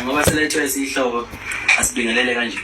Ngoba selethwe isihloko asibingelele kanje.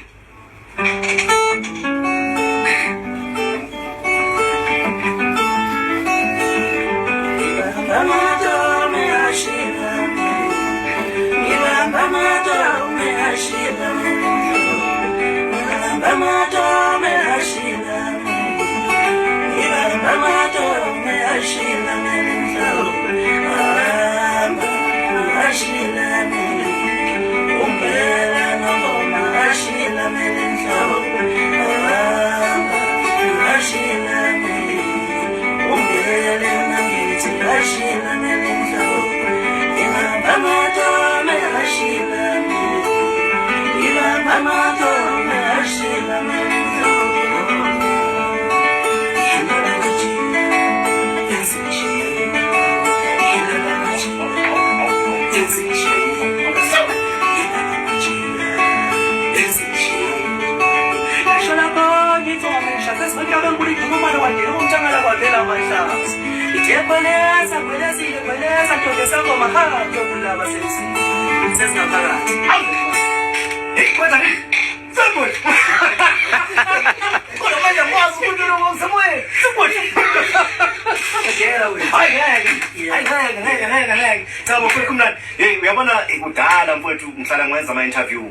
Uyabona kudala mfowethu ngihlala ngenza ama interview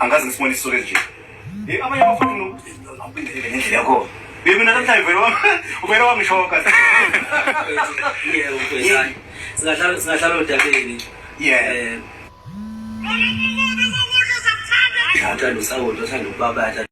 angazi ngisibona isizwe nje abanye abafuna ngaphindelela ngendlela yakho mina namhlanje vele wangishoka Yebo singahlala odabeni. Ngithanda usawulo uthanda ukubabatha